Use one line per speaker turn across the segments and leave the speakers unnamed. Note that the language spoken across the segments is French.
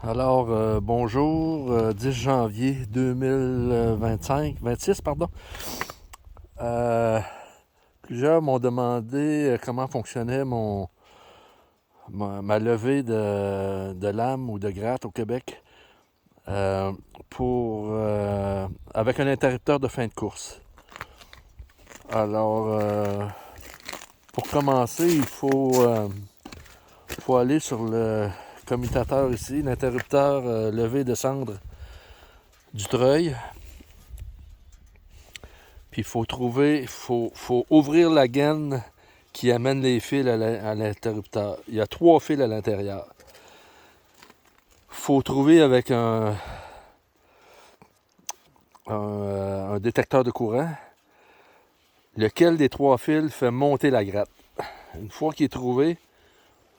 Bonjour, 10 janvier 26 pardon. Euh, Plusieurs m'ont demandé comment fonctionnait ma levée de lame ou de gratte au Québec euh, avec un interrupteur de fin de course. Alors, pour commencer, faut aller sur le commutateur ici, l'interrupteur levé de cendre du treuil. Puis faut ouvrir la gaine qui amène les fils à l'interrupteur. Il y a 3 fils à l'intérieur. Faut trouver avec un détecteur de courant lequel des 3 fils fait monter la gratte. Une fois qu'il est trouvé,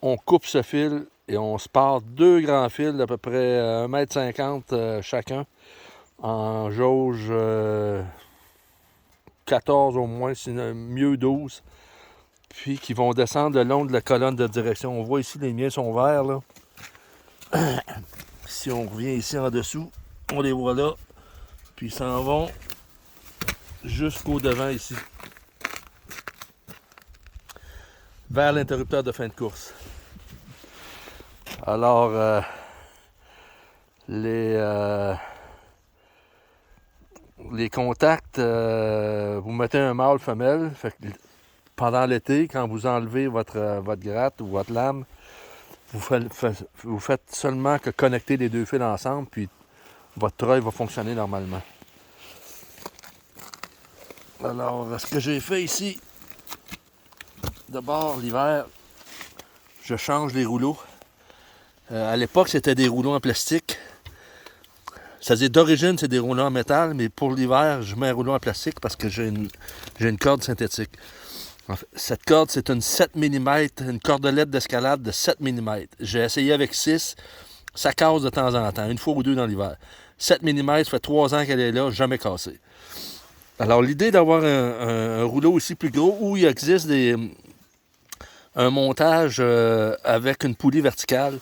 on coupe ce fil et on se part 2 grands fils d'à peu près 1,50 m chacun en jauge 14 au moins, sinon mieux 12. Puis qui vont descendre le long de la colonne de direction. On voit ici, les miens sont verts, là. Si on revient ici en dessous, on les voit là. Puis ils s'en vont jusqu'au devant ici. Vers l'interrupteur de fin de course. Alors, les contacts, vous mettez un mâle femelle. Fait que pendant l'été, quand vous enlevez votre gratte ou votre lame, vous faites seulement que connecter les 2 fils ensemble, puis votre treuil va fonctionner normalement. Alors, ce que j'ai fait ici, d'abord, l'hiver, je change les rouleaux. À l'époque, c'était des rouleaux en plastique. C'est-à-dire, d'origine, c'est des rouleaux en métal, mais pour l'hiver, je mets un rouleau en plastique parce que j'ai une corde synthétique. En fait, cette corde, c'est une 7 mm, une cordelette d'escalade de 7 mm. J'ai essayé avec 6, ça casse de temps en temps, une fois ou deux dans l'hiver. 7 mm, ça fait 3 ans qu'elle est là, jamais cassée. Alors, l'idée d'avoir un rouleau aussi plus gros où il existe un montage avec une poulie verticale,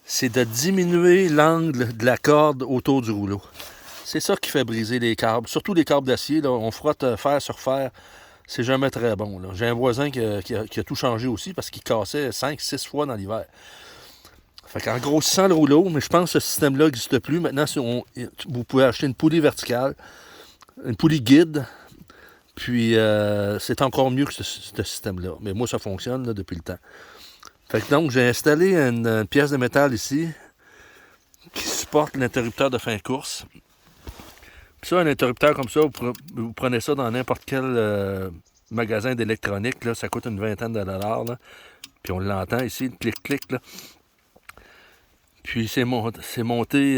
c'est de diminuer l'angle de la corde autour du rouleau. C'est ça qui fait briser les câbles, surtout les câbles d'acier. Là, on frotte fer sur fer, c'est jamais très bon. Là. J'ai un voisin qui a tout changé aussi parce qu'il cassait 5-6 fois dans l'hiver. Fait qu'en grossissant le rouleau, mais je pense que ce système-là n'existe plus. Maintenant, vous pouvez acheter une poulie verticale, une poulie guide, puis c'est encore mieux que ce système-là. Mais moi, ça fonctionne là, depuis le temps. Fait que donc, j'ai installé une pièce de métal ici qui supporte l'interrupteur de fin de course. Puis ça, un interrupteur comme ça, vous prenez ça dans n'importe quel magasin d'électronique, là, ça coûte une vingtaine de dollars. Là. Puis on l'entend ici, le clic-clic. Là. Puis c'est monté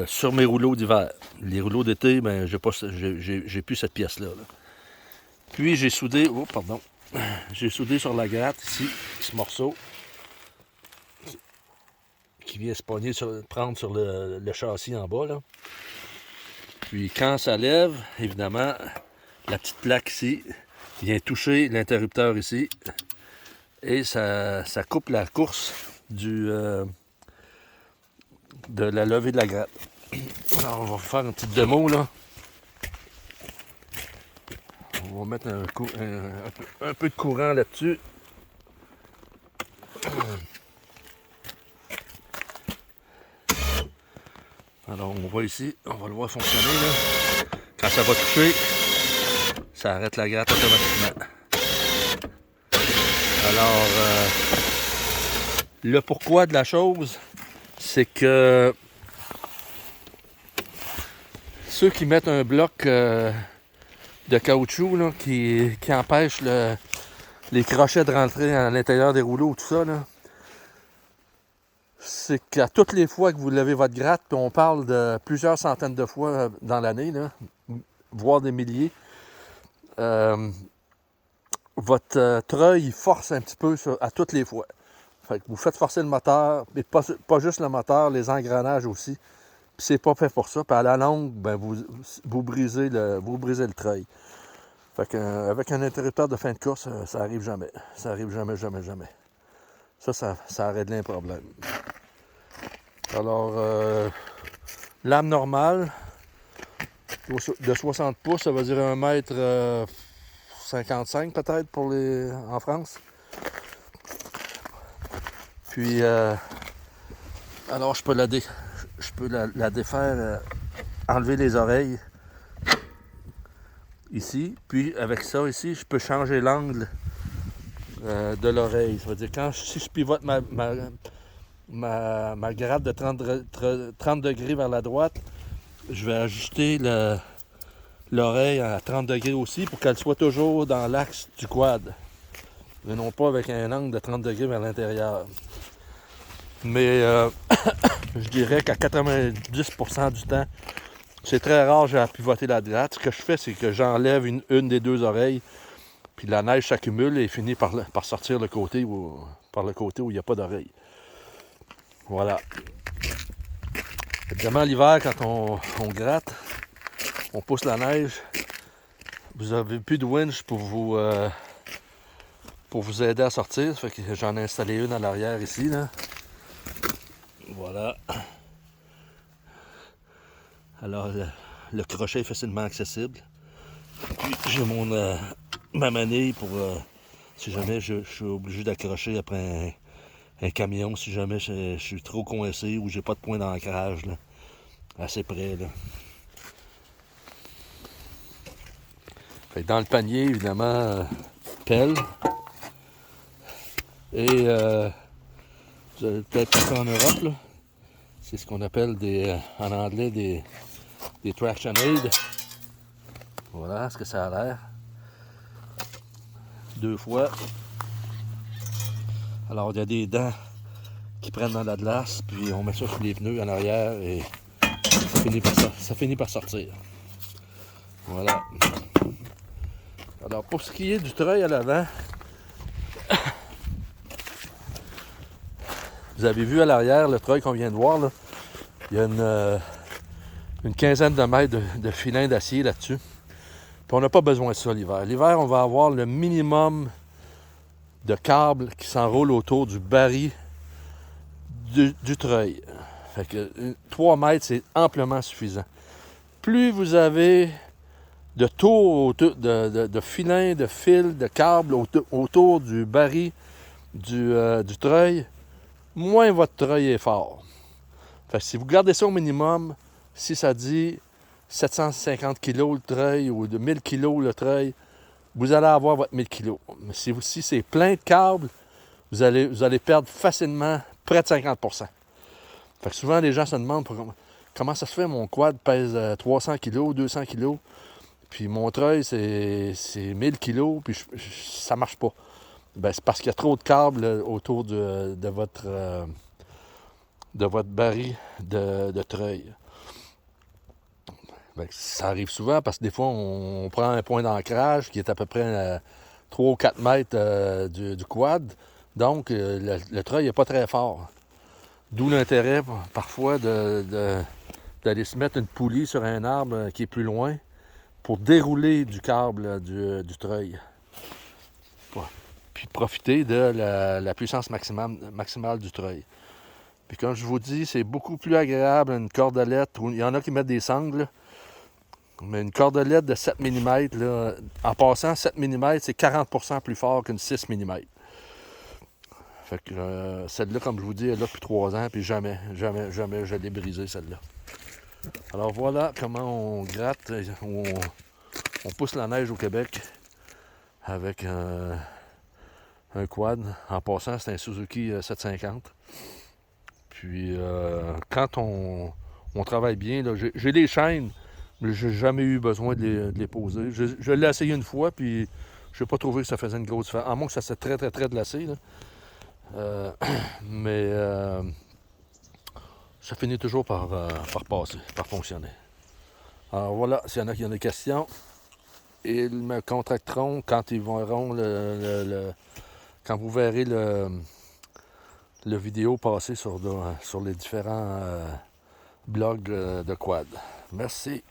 sur mes rouleaux d'hiver. Les rouleaux d'été, ben, j'ai plus cette pièce-là. Là. Puis j'ai soudé, j'ai soudé sur la gratte ici, ce morceau qui vient se prendre sur le châssis en bas. Là. Puis quand ça lève, évidemment, la petite plaque ici vient toucher l'interrupteur ici et ça coupe la course de la levée de la gratte. Alors on va faire une petite démo là. On va mettre un peu de courant là-dessus. Alors on voit ici, on va le voir fonctionner là. Quand ça va toucher, ça arrête la gratte automatiquement. Alors le pourquoi de la chose, c'est que ceux qui mettent un bloc de caoutchouc là, qui empêche les crochets de rentrer à l'intérieur des rouleaux, tout ça, là, c'est qu'à toutes les fois que vous levez votre gratte, puis on parle de plusieurs centaines de fois dans l'année, là, voire des milliers, votre treuil force un petit peu à toutes les fois. Fait que vous faites forcer le moteur, mais pas juste le moteur, les engrenages aussi. Puis c'est pas fait pour ça. Puis à la longue, ben vous brisez le treuil. Fait qu'avec un interrupteur de fin de course, ça arrive jamais. Ça arrive jamais, jamais, jamais. Ça a réglé un problème. Alors, lame normale de 60 pouces, ça veut dire 1,55 m peut-être en France. Puis, alors je peux la défaire, enlever les oreilles ici. Puis avec ça ici, je peux changer l'angle de l'oreille. Ça veut dire si je pivote ma gratte de 30 degrés vers la droite, je vais ajuster l'oreille à 30 degrés aussi pour qu'elle soit toujours dans l'axe du quad. Et non pas avec un angle de 30 degrés vers l'intérieur. Mais je dirais qu'à 90% du temps, c'est très rare j'ai à pivoter la gratte. Ce que je fais, c'est que j'enlève une des deux oreilles, puis la neige s'accumule et finit par sortir par le côté où il n'y a pas d'oreille. Voilà. Évidemment, l'hiver, quand on gratte, on pousse la neige, vous n'avez plus de winch pour vous aider à sortir. Ça fait que j'en ai installé une à l'arrière ici, là. Voilà. Alors, le crochet est facilement accessible. Puis, j'ai ma manille pour si jamais je suis obligé d'accrocher après un camion, si jamais je suis trop coincé ou j'ai pas de point d'ancrage, là, assez près, là. Fait que dans le panier, évidemment, pelle. Et vous avez peut-être vu ça en Europe, là. C'est ce qu'on appelle en anglais des traction aids. Voilà ce que ça a l'air. 2 fois. Alors il y a des dents qui prennent dans la glace, puis on met ça sur les pneus en arrière et ça finit par sortir. Voilà. Alors pour ce qui est du treuil à l'avant, vous avez vu à l'arrière le treuil qu'on vient de voir, là. Il y a une quinzaine de mètres de filin d'acier là-dessus. Puis on n'a pas besoin de ça l'hiver. L'hiver, on va avoir le minimum de câbles qui s'enroulent autour du baril du treuil. Fait que 3 mètres, c'est amplement suffisant. Plus vous avez de tours, de filins, de fils, de câbles autour du baril du treuil, moins votre treuil est fort. Fait que si vous gardez ça au minimum, si ça dit 750 kg le treuil ou de 1000 kg le treuil, vous allez avoir votre 1000 kg. Mais si c'est plein de câbles, vous allez perdre facilement près de 50%. Fait que souvent, les gens se demandent comment ça se fait, mon quad pèse 300 kg, 200 kg, puis mon treuil, c'est 1000 kg, puis ça marche pas. Ben, c'est parce qu'il y a trop de câbles autour de votre baril de treuil. Ben, ça arrive souvent parce que des fois, on prend un point d'ancrage qui est à peu près 3 ou 4 mètres du quad. Donc, le treuil n'est pas très fort. D'où l'intérêt, parfois, d'aller se mettre une poulie sur un arbre qui est plus loin pour dérouler du câble du treuil. Puis profiter de la puissance maximale du treuil. Puis comme je vous dis, c'est beaucoup plus agréable une cordelette. Il y en a qui mettent des sangles, mais une cordelette de 7 mm, là, en passant, 7 mm, c'est 40% plus fort qu'une 6 mm. Fait que celle-là, comme je vous dis, elle est là depuis 3 ans, puis jamais je l'ai brisée, celle-là. Alors voilà comment on gratte, on pousse la neige au Québec avec un quad. En passant, c'est un Suzuki 750. Puis quand on travaille bien, là, j'ai des chaînes, mais j'ai jamais eu besoin de les poser. Je l'ai essayé une fois, puis je n'ai pas trouvé que ça faisait une grosse différence. À moins que ça s'est très glacé, là. Mais ça finit toujours par passer, par fonctionner. Alors voilà, s'il y en a qui ont des questions, ils me contacteront quand ils verront quand vous verrez le vidéo passer sur les différents blogs de quad. Merci.